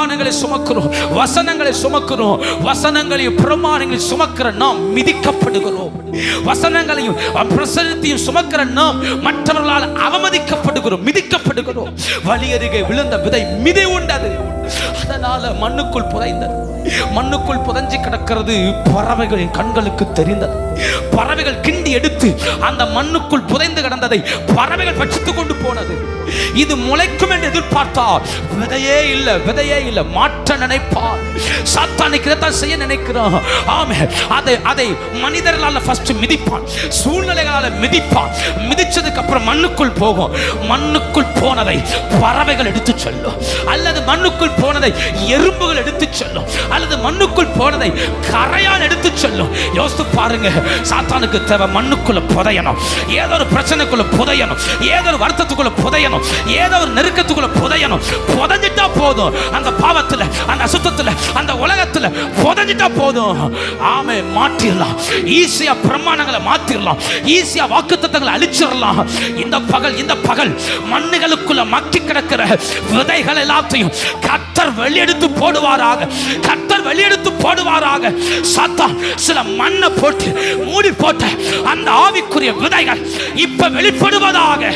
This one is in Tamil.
பிரமாணங்களை சுமக்கிறோம், வசனங்களை சுமக்கிறோம். வசனங்களையும் பிரமாணங்களையும் சுமக்கிற நாம் மிதிக்கப்படுகிறோம். வசனங்களையும் பிரசன்னத்தையும் சுமக்கிற நாம் மற்றவர்களால் அவமதிக்கப்படுகிறோம், மிதிக்கப்படுகிறோம். வழி அருகே விழுந்த விதை மிதி உண்டது, அதனால மண்ணுக்குள் புதைந்தது. மண்ணுக்குள் புதைஞ்சு கிடக்கிறது பறவைகளின் கண்களுக்கு தெரிந்தது. பறவைகள் கிண்டி எடுத்து அந்த மண்ணுக்குள் புதைந்து கிடந்ததை பறவைகள் பட்சித்துக் கொண்டு போனது. இது முளைக்கும் என்று எதிர்பார்த்தார், விதையே இல்லை, விதையே இல்லை. மாற்ற நினைப்பார், சாத்தானுக்கு இதைத்தான் செய்ய நினைக்கிறான். ஆமே, அதை மனிதர்களால் ஃபர்ஸ்ட் மிதிப்பான், சூழ்நிலைகளால் மிதிப்பான். மிதிச்சதுக்கு அப்புறம் மண்ணுக்குள் போகும். மண்ணுக்குள் போனதை பறவைகள் எடுத்து செல்லும், அல்லது மண்ணுக்குள் போனதை எறும்புகள் எடுத்து செல்லும், அல்லது மண்ணுக்குள் போனதை கரையான் எடுத்து செல்லும். யோசித்து பாருங்க, சாத்தானுக்கு தேவை மண்ணுக்குள்ள புதையணும், ஏதோ ஒரு பிரச்சனைக்குள்ள புதையணும், ஏதோ ஒரு வருத்தத்துக்குள்ள புதையணும், ஏதோ ஒரு நெருக்கத்துக்குள்ள புதையணும். புதைஞ்சிட்டா போதும், அந்த பாவத்துல, அந்த அசுத்தத்துல, அந்த உலகத்துல புதைஞ்சிட்டா போதும். ஆமே, மாற்றிடலாம் ஈஸியா, பிரமாணங்களை மாற்றிடலாம் ஈஸியா, வாக்குத்தத்தங்களை அழிச்சிடலாம். இந்த பகல் மண்ணுகளுக்குள்ள மக்கி கிடக்கிற விதைகள் எல்லாத்தையும் கர்த்தர் வெளியெடுத்து போடுவாராக, கர்த்தர் வெளியெடுத்து போடுவாராக. சாத்தான் சில மண்ணை போட்டு மூடி போட்ட அந்த ஆவிக்குரிய விதைகள் இப்ப வெளிப்படுவதாக.